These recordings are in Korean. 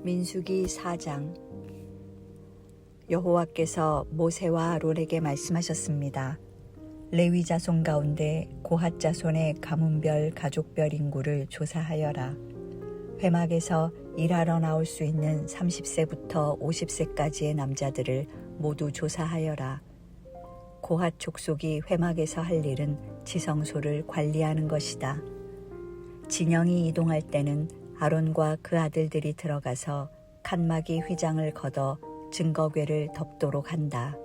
민수기 4장. 여호와께서 모세와 아론에게 말씀하셨습니다. 레위 자손 가운데 고핫 자손의 가문별 가족별 인구를 조사하여라. 회막에서 일하러 나올 수 있는 30세부터 50세까지의 남자들을 모두 조사하여라. 고핫 족속이 회막에서 할 일은 지성소를 관리하는 것이다. 진영이 이동할 때는 아론과 그 아들들이 들어가서 칸막이 휘장을 걷어 증거궤를 덮도록 한다.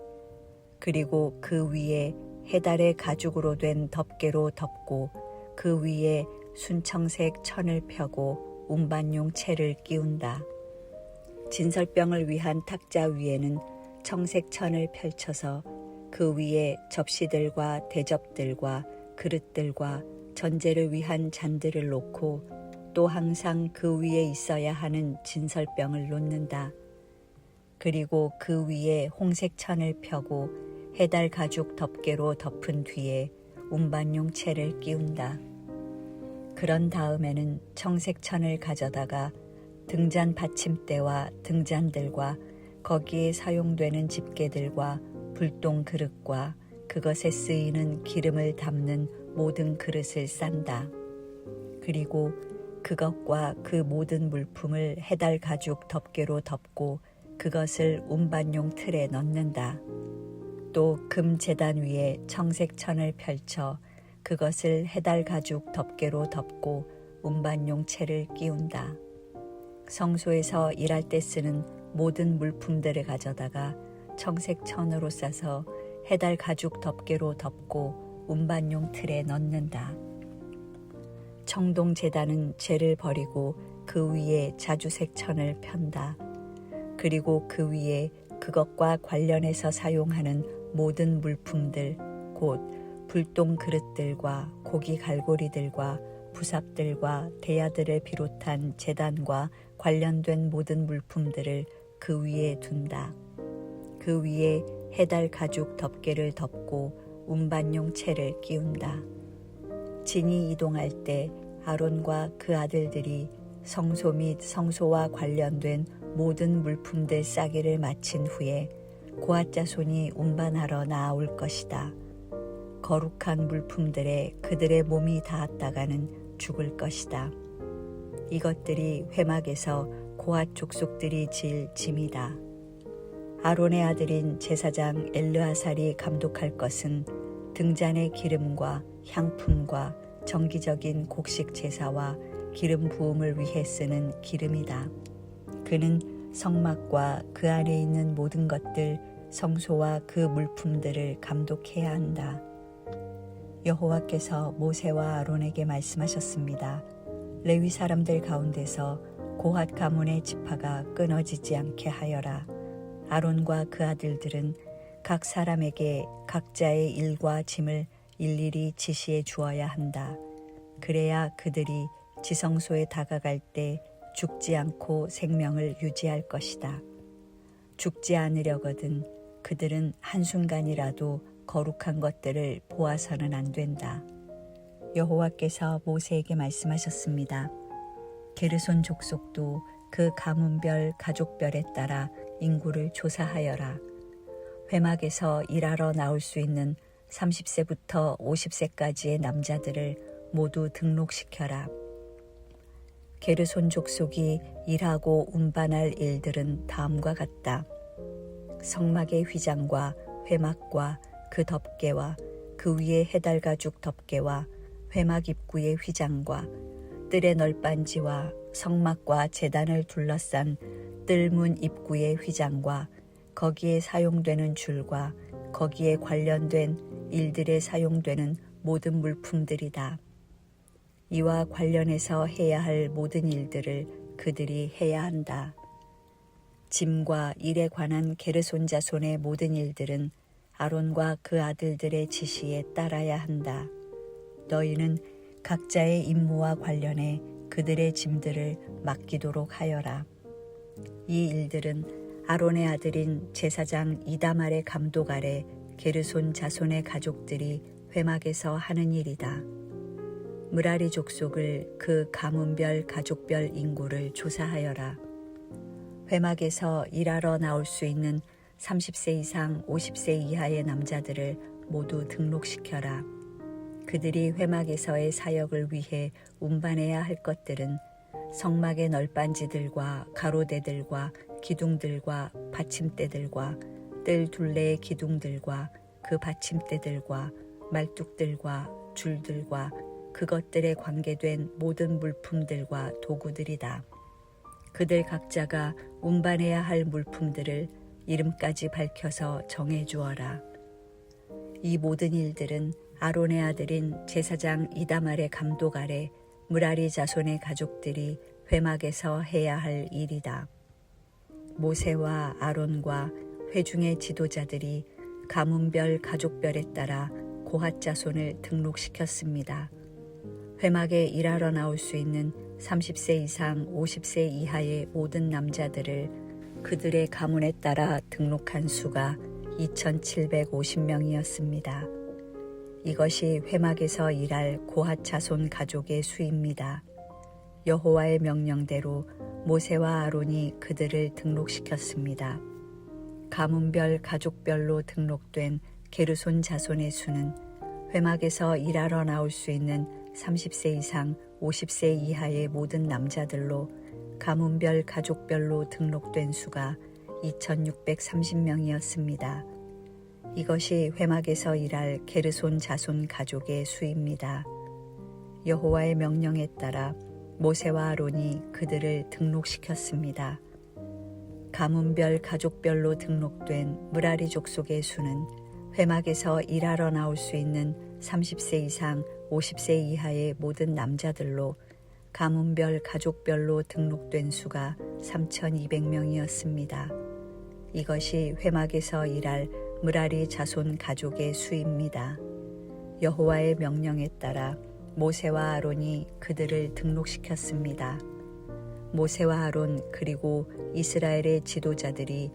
그리고 그 위에 해달의 가죽으로 된 덮개로 덮고 그 위에 순청색 천을 펴고 운반용 채를 끼운다. 진설병을 위한 탁자 위에는 청색 천을 펼쳐서 그 위에 접시들과 대접들과 그릇들과 전제를 위한 잔들을 놓고 또 항상 그 위에 있어야 하는 진설병을 놓는다. 그리고 그 위에 홍색 천을 펴고 해달 가죽 덮개로 덮은 뒤에 운반용 채를 끼운다. 그런 다음에는 청색 천을 가져다가 등잔 받침대와 등잔들과 거기에 사용되는 집게들과 불똥 그릇과 그것에 쓰이는 기름을 담는 모든 그릇을 싼다. 그리고 그것과 그 모든 물품을 해달 가죽 덮개로 덮고 그것을 운반용 틀에 넣는다. 또 금 제단 위에 청색 천을 펼쳐 그것을 해달 가죽 덮개로 덮고 운반용 채를 끼운다. 성소에서 일할 때 쓰는 모든 물품들을 가져다가 청색 천으로 싸서 해달 가죽 덮개로 덮고 운반용 틀에 넣는다. 청동 제단은 죄를 버리고 그 위에 자주색 천을 편다. 그리고 그 위에 그것과 관련해서 사용하는 모든 물품들, 곧 불똥 그릇들과 고기 갈고리들과 부삽들과 대야들을 비롯한 제단과 관련된 모든 물품들을 그 위에 둔다. 그 위에 해달 가죽 덮개를 덮고 운반용 채를 끼운다. 진이 이동할 때 아론과 그 아들들이 성소 및 성소와 관련된 모든 물품들 싸기를 마친 후에 고핫 자손이 운반하러 나아올 것이다. 거룩한 물품들에 그들의 몸이 닿았다가는 죽을 것이다. 이것들이 회막에서 고핫 족속들이 질 짐이다. 아론의 아들인 제사장 엘르아살이 감독할 것은 등잔의 기름과 향품과 정기적인 곡식 제사와 기름 부음을 위해 쓰는 기름이다. 그는 성막과 그 안에 있는 모든 것들, 성소와 그 물품들을 감독해야 한다. 여호와께서 모세와 아론에게 말씀하셨습니다. 레위 사람들 가운데서 고핫 가문의 지파가 끊어지지 않게 하여라. 아론과 그 아들들은 각 사람에게 각자의 일과 짐을 일일이 지시해 주어야 한다. 그래야 그들이 지성소에 다가갈 때 죽지 않고 생명을 유지할 것이다. 죽지 않으려거든 그들은 한순간이라도 거룩한 것들을 보아서는 안 된다. 여호와께서 모세에게 말씀하셨습니다. 게르손 족속도 그 가문별 가족별에 따라 인구를 조사하여라. 회막에서 일하러 나올 수 있는 30세부터 50세까지의 남자들을 모두 등록시켜라. 게르손 족속이 일하고 운반할 일들은 다음과 같다. 성막의 휘장과 회막과 그 덮개와 그 위에 해달 가죽 덮개와 회막 입구의 휘장과 뜰의 널빤지와 성막과 제단을 둘러싼 뜰문 입구의 휘장과 거기에 사용되는 줄과 거기에 관련된 일들에 사용되는 모든 물품들이다. 이와 관련해서 해야 할 모든 일들을 그들이 해야 한다. 짐과 일에 관한 게르손 자손의 모든 일들은 아론과 그 아들들의 지시에 따라야 한다. 너희는 각자의 임무와 관련해 그들의 짐들을 맡기도록 하여라. 이 일들은 아론의 아들인 제사장 이다말의 감독 아래 게르손 자손의 가족들이 회막에서 하는 일이다. 므라리 족속을 그 가문별 가족별 인구를 조사하여라. 회막에서 일하러 나올 수 있는 30세 이상 50세 이하의 남자들을 모두 등록시켜라. 그들이 회막에서의 사역을 위해 운반해야 할 것들은 성막의 널빤지들과 가로대들과 기둥들과 받침대들과 뜰 둘레의 기둥들과 그 받침대들과 말뚝들과 줄들과 그것들에 관계된 모든 물품들과 도구들이다. 그들 각자가 운반해야 할 물품들을 이름까지 밝혀서 정해 주어라. 이 모든 일들은 아론의 아들인 제사장 이다말의 감독 아래 므라리 자손의 가족들이 회막에서 해야 할 일이다. 모세와 아론과 회중의 지도자들이 가문별 가족별에 따라 고핫 자손을 등록시켰습니다. 회막에 일하러 나올 수 있는 30세 이상 50세 이하의 모든 남자들을 그들의 가문에 따라 등록한 수가 2,750명이었습니다. 이것이 회막에서 일할 고핫 자손 가족의 수입니다. 여호와의 명령대로 모세와 아론이 그들을 등록시켰습니다. 가문별 가족별로 등록된 게르손 자손의 수는 회막에서 일하러 나올 수 있는 30세 이상 50세 이하의 모든 남자들로 가문별 가족별로 등록된 수가 2,630명이었습니다. 이것이 회막에서 일할 게르손 자손 가족의 수입니다. 여호와의 명령에 따라 모세와 아론이 그들을 등록시켰습니다. 가문별 가족별로 등록된 므라리 족속의 수는 회막에서 일하러 나올 수 있는 30세 이상 50세 이하의 모든 남자들로 가문별 가족별로 등록된 수가 3,200명이었습니다. 이것이 회막에서 일할 므라리 자손 가족의 수입니다. 여호와의 명령에 따라 모세와 아론이 그들을 등록시켰습니다. 모세와 아론 그리고 이스라엘의 지도자들이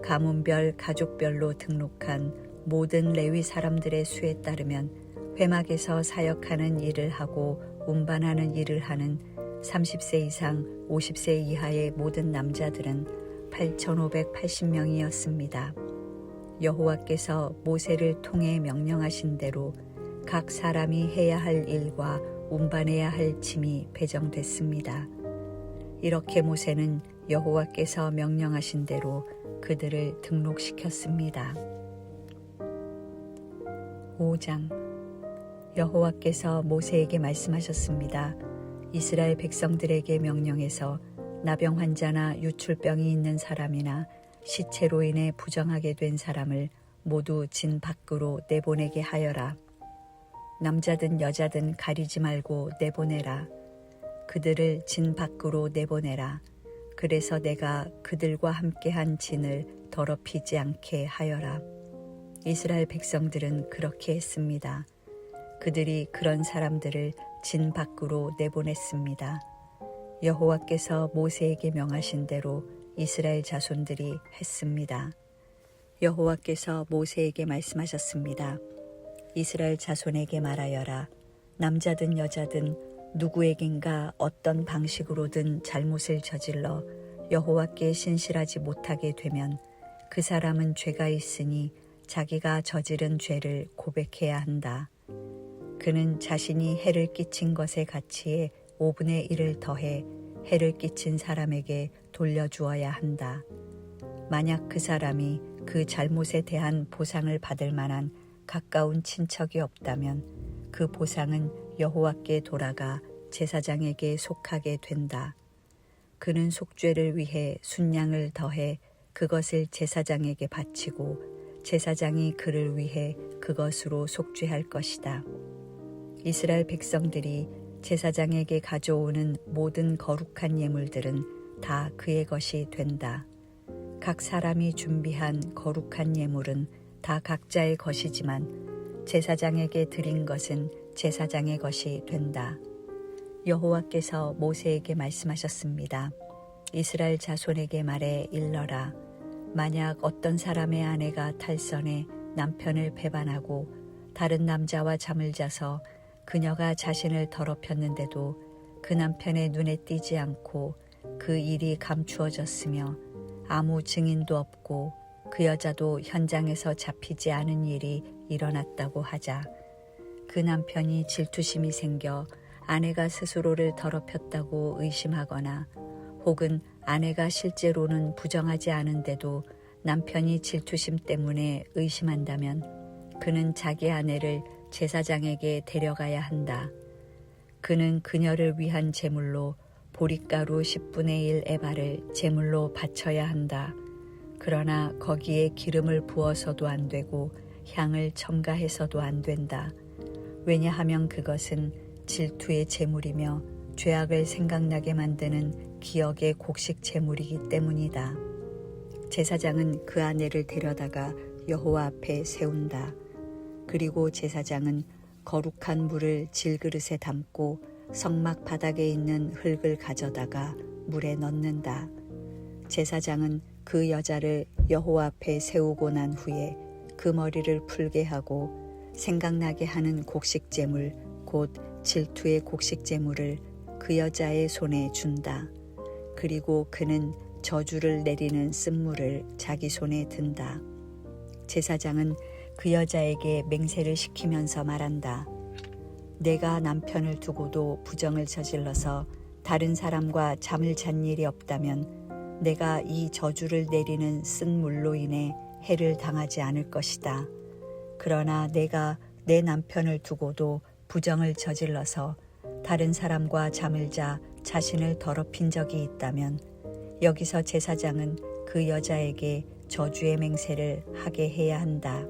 가문별 가족별로 등록한 모든 레위 사람들의 수에 따르면 회막에서 사역하는 일을 하고 운반하는 일을 하는 30세 이상 50세 이하의 모든 남자들은 8,580명이었습니다. 여호와께서 모세를 통해 명령하신 대로 각 사람이 해야 할 일과 운반해야 할 짐이 배정됐습니다. 이렇게 모세는 여호와께서 명령하신 대로 그들을 등록시켰습니다. 5장 여호와께서 모세에게 말씀하셨습니다. 이스라엘 백성들에게 명령해서 나병 환자나 유출병이 있는 사람이나 시체로 인해 부정하게 된 사람을 모두 진 밖으로 내보내게 하여라. 남자든 여자든 가리지 말고 내보내라. 그들을 진 밖으로 내보내라. 그래서 내가 그들과 함께한 진을 더럽히지 않게 하여라. 이스라엘 백성들은 그렇게 했습니다. 그들이 그런 사람들을 진 밖으로 내보냈습니다. 여호와께서 모세에게 명하신 대로 이스라엘 자손들이 했습니다. 여호와께서 모세에게 말씀하셨습니다. 이스라엘 자손에게 말하여라. 남자든 여자든 누구에겐가 어떤 방식으로든 잘못을 저질러 여호와께 신실하지 못하게 되면 그 사람은 죄가 있으니 자기가 저지른 죄를 고백해야 한다. 그는 자신이 해를 끼친 것의 가치에 5분의 1을 더해 해를 끼친 사람에게 돌려주어야 한다. 만약 그 사람이 그 잘못에 대한 보상을 받을 만한 가까운 친척이 없다면 그 보상은 여호와께 돌아가 제사장에게 속하게 된다. 그는 속죄를 위해 순양을 더해 그것을 제사장에게 바치고 제사장이 그를 위해 그것으로 속죄할 것이다. 이스라엘 백성들이 제사장에게 가져오는 모든 거룩한 예물들은 다 그의 것이 된다. 각 사람이 준비한 거룩한 예물은 다 각자의 것이지만 제사장에게 드린 것은 제사장의 것이 된다. 여호와께서 모세에게 말씀하셨습니다. 이스라엘 자손에게 말해 일러라. 만약 어떤 사람의 아내가 탈선해 남편을 배반하고 다른 남자와 잠을 자서 그녀가 자신을 더럽혔는데도 그 남편의 눈에 띄지 않고 그 일이 감추어졌으며 아무 증인도 없고 그 여자도 현장에서 잡히지 않은 일이 일어났다고 하자 그 남편이 질투심이 생겨 아내가 스스로를 더럽혔다고 의심하거나 혹은 아내가 실제로는 부정하지 않은데도 남편이 질투심 때문에 의심한다면 그는 자기 아내를 제사장에게 데려가야 한다. 그는 그녀를 위한 제물로 보릿가루 10분의 1 에바를 제물로 바쳐야 한다. 그러나 거기에 기름을 부어서도 안 되고 향을 첨가해서도 안 된다. 왜냐하면 그것은 질투의 제물이며 죄악을 생각나게 만드는 기억의 곡식 제물이기 때문이다. 제사장은 그 아내를 데려다가 여호와 앞에 세운다. 그리고 제사장은 거룩한 물을 질그릇에 담고 성막 바닥에 있는 흙을 가져다가 물에 넣는다. 제사장은 그 여자를 여호와 앞에 세우고 난 후에 그 머리를 풀게 하고 생각나게 하는 곡식제물 곧 질투의 곡식제물을 그 여자의 손에 준다. 그리고 그는 저주를 내리는 쓴물을 자기 손에 든다. 제사장은 그 여자에게 맹세를 시키면서 말한다. 내가 남편을 두고도 부정을 저질러서 다른 사람과 잠을 잔 일이 없다면 내가 이 저주를 내리는 쓴물로 인해 해를 당하지 않을 것이다. 그러나 내가 내 남편을 두고도 부정을 저질러서 다른 사람과 잠을 자 자신을 더럽힌 적이 있다면 여기서 제사장은 그 여자에게 저주의 맹세를 하게 해야 한다.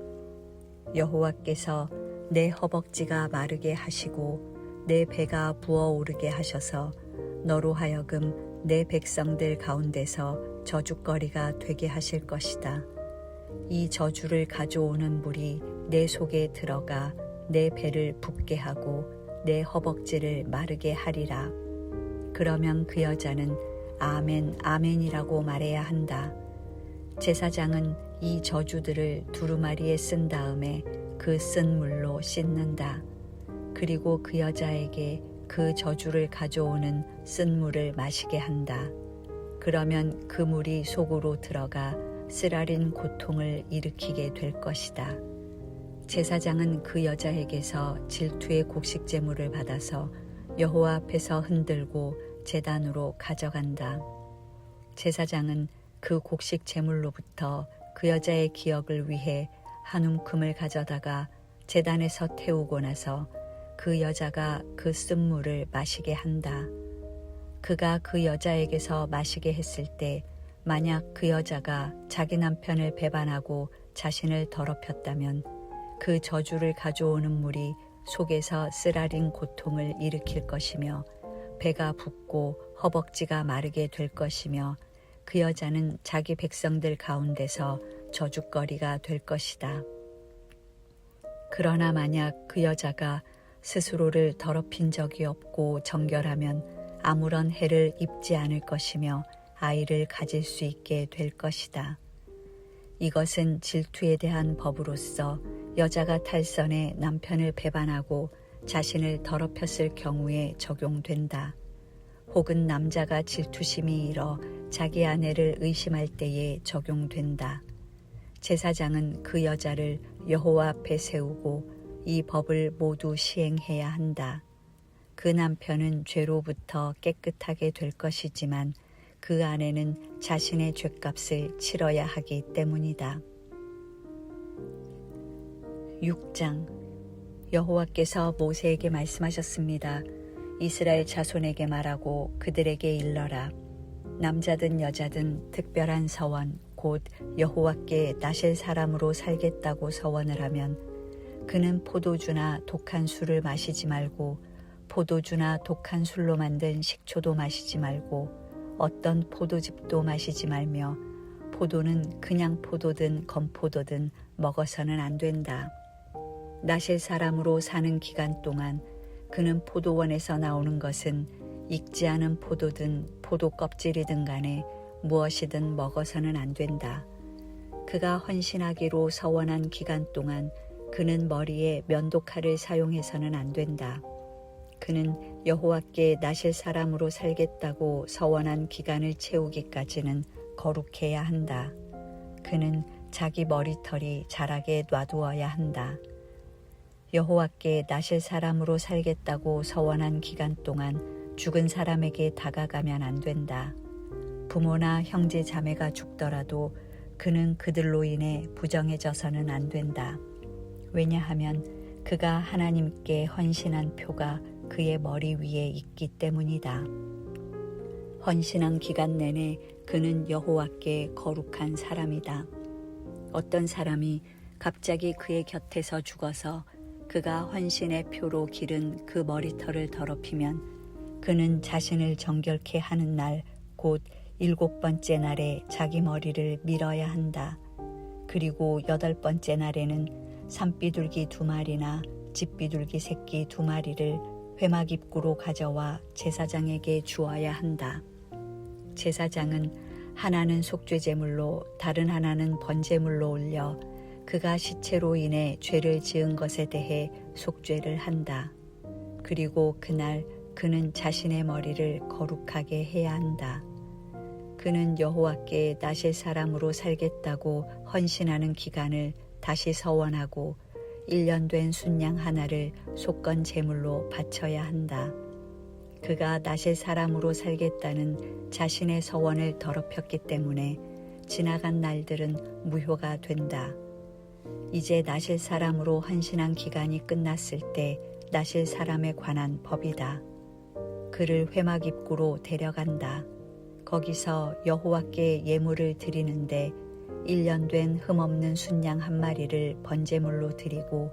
여호와께서 내 허벅지가 마르게 하시고 내 배가 부어오르게 하셔서 너로 하여금 내 백성들 가운데서 저주거리가 되게 하실 것이다. 이 저주를 가져오는 물이 내 속에 들어가 내 배를 붓게 하고 내 허벅지를 마르게 하리라. 그러면 그 여자는 아멘 아멘이라고 말해야 한다. 제사장은 이 저주들을 두루마리에 쓴 다음에 그 쓴 물로 씻는다. 그리고 그 여자에게 그 저주를 가져오는 쓴 물을 마시게 한다. 그러면 그 물이 속으로 들어가 쓰라린 고통을 일으키게 될 것이다. 제사장은 그 여자에게서 질투의 곡식제물을 받아서 여호와 앞에서 흔들고 제단으로 가져간다. 제사장은 그 곡식제물로부터 그 여자의 기억을 위해 한 움큼을 가져다가 제단에서 태우고 나서 그 여자가 그 쓴물을 마시게 한다. 그가 그 여자에게서 마시게 했을 때 만약 그 여자가 자기 남편을 배반하고 자신을 더럽혔다면 그 저주를 가져오는 물이 속에서 쓰라린 고통을 일으킬 것이며 배가 붓고 허벅지가 마르게 될 것이며 그 여자는 자기 백성들 가운데서 저주거리가 될 것이다. 그러나 만약 그 여자가 스스로를 더럽힌 적이 없고 정결하면 아무런 해를 입지 않을 것이며 아이를 가질 수 있게 될 것이다. 이것은 질투에 대한 법으로서 여자가 탈선해 남편을 배반하고 자신을 더럽혔을 경우에 적용된다. 혹은 남자가 질투심이 일어 자기 아내를 의심할 때에 적용된다. 제사장은 그 여자를 여호와 앞에 세우고 이 법을 모두 시행해야 한다. 그 남편은 죄로부터 깨끗하게 될 것이지만 그 아내는 자신의 죗값을 치러야 하기 때문이다. 6장 여호와께서 모세에게 말씀하셨습니다. 이스라엘 자손에게 말하고 그들에게 일러라. 남자든 여자든 특별한 서원 곧 여호와께 나실 사람으로 살겠다고 서원을 하면 그는 포도주나 독한 술을 마시지 말고 포도주나 독한 술로 만든 식초도 마시지 말고 어떤 포도즙도 마시지 말며 포도는 그냥 포도든 건포도든 먹어서는 안 된다. 나실 사람으로 사는 기간 동안 그는 포도원에서 나오는 것은 익지 않은 포도든 포도 껍질이든 간에 무엇이든 먹어서는 안 된다. 그가 헌신하기로 서원한 기간 동안 그는 머리에 면도칼을 사용해서는 안 된다. 그는 여호와께 나실 사람으로 살겠다고 서원한 기간을 채우기까지는 거룩해야 한다. 그는 자기 머리털이 자라게 놔두어야 한다. 여호와께 나실 사람으로 살겠다고 서원한 기간 동안 죽은 사람에게 다가가면 안 된다. 부모나 형제 자매가 죽더라도 그는 그들로 인해 부정해져서는 안 된다. 왜냐하면 그가 하나님께 헌신한 표가 그의 머리 위에 있기 때문이다. 헌신한 기간 내내 그는 여호와께 거룩한 사람이다. 어떤 사람이 갑자기 그의 곁에서 죽어서 그가 헌신의 표로 기른 그 머리털을 더럽히면 그는 자신을 정결케 하는 날, 곧 7번째 날에 자기 머리를 밀어야 한다. 그리고 8번째 날에는 산비둘기 2마리나 집비둘기 새끼 2마리를 회막 입구로 가져와 제사장에게 주어야 한다. 제사장은 하나는 속죄제물로 다른 하나는 번제물로 올려 그가 시체로 인해 죄를 지은 것에 대해 속죄를 한다. 그리고 그날 그는 자신의 머리를 거룩하게 해야 한다. 그는 여호와께 나실 사람으로 살겠다고 헌신하는 기간을 다시 서원하고 1년 된 순양 하나를 속건 제물로 바쳐야 한다. 그가 나실 사람으로 살겠다는 자신의 서원을 더럽혔기 때문에 지나간 날들은 무효가 된다. 이제 나실 사람으로 헌신한 기간이 끝났을 때 나실 사람에 관한 법이다. 그를 회막 입구로 데려간다. 거기서 여호와께 예물을 드리는데 1년 된 흠없는 순양 1마리를 번제물로 드리고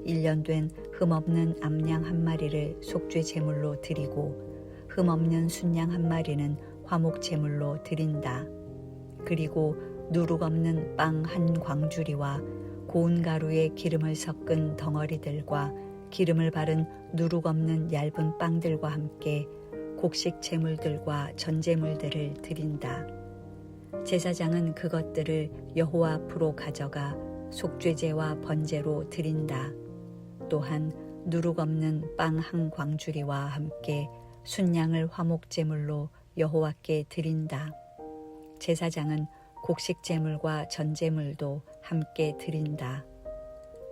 1년 된 흠없는 암양 1마리를 속죄제물로 드리고 흠없는 순양 1마리는 화목제물로 드린다. 그리고 누룩 없는 빵 1광주리와 고운 가루에 기름을 섞은 덩어리들과 기름을 바른 누룩 없는 얇은 빵들과 함께 곡식 제물들과 전제물들을 드린다. 제사장은 그것들을 여호와 앞으로 가져가 속죄제와 번제로 드린다. 또한 누룩 없는 빵 1광주리와 함께 순양을 화목제물로 여호와께 드린다. 제사장은 곡식 제물과 전제물도 함께 드린다.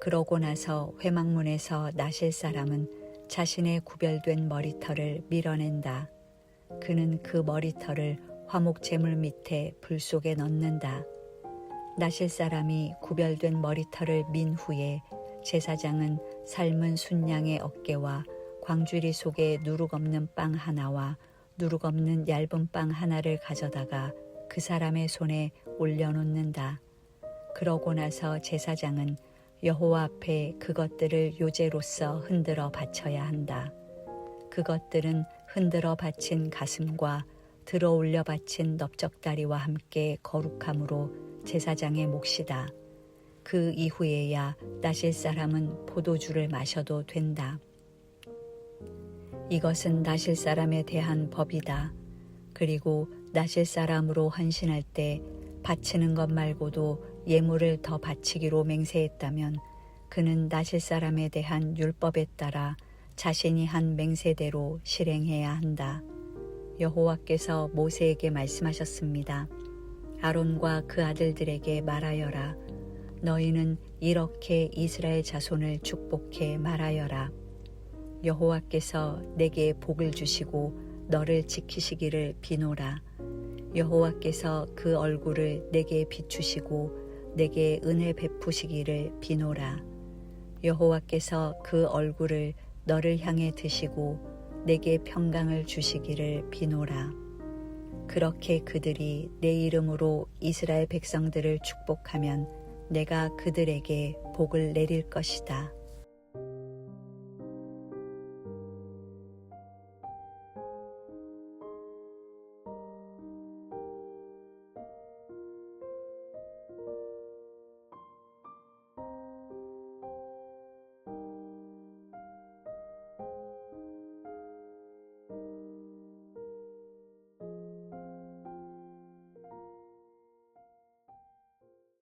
그러고 나서 회막문에서 나실 사람은 자신의 구별된 머리털을 밀어낸다. 그는 그 머리털을 화목제물 밑에 불 속에 넣는다. 나실 사람이 구별된 머리털을 민 후에 제사장은 삶은 순양의 어깨와 광주리 속에 누룩 없는 빵 하나와 누룩 없는 얇은 빵 하나를 가져다가 그 사람의 손에 올려놓는다. 그러고 나서 제사장은 여호와 앞에 그것들을 요제로서 흔들어 바쳐야 한다. 그것들은 흔들어 바친 가슴과 들어 올려 바친 넓적다리와 함께 거룩함으로 제사장의 몫이다. 그 이후에야 나실 사람은 포도주를 마셔도 된다. 이것은 나실 사람에 대한 법이다. 그리고 나실 사람으로 헌신할 때 바치는 것 말고도 예물을 더 바치기로 맹세했다면 그는 나실 사람에 대한 율법에 따라 자신이 한 맹세대로 실행해야 한다. 여호와께서 모세에게 말씀하셨습니다. 아론과 그 아들들에게 말하여라. 너희는 이렇게 이스라엘 자손을 축복해 말하여라. 여호와께서 내게 복을 주시고 너를 지키시기를 비노라. 여호와께서 그 얼굴을 내게 비추시고 내게 은혜 베푸시기를 비노라. 여호와께서 그 얼굴을 너를 향해 드시고 내게 평강을 주시기를 비노라. 그렇게 그들이 내 이름으로 이스라엘 백성들을 축복하면 내가 그들에게 복을 내릴 것이다.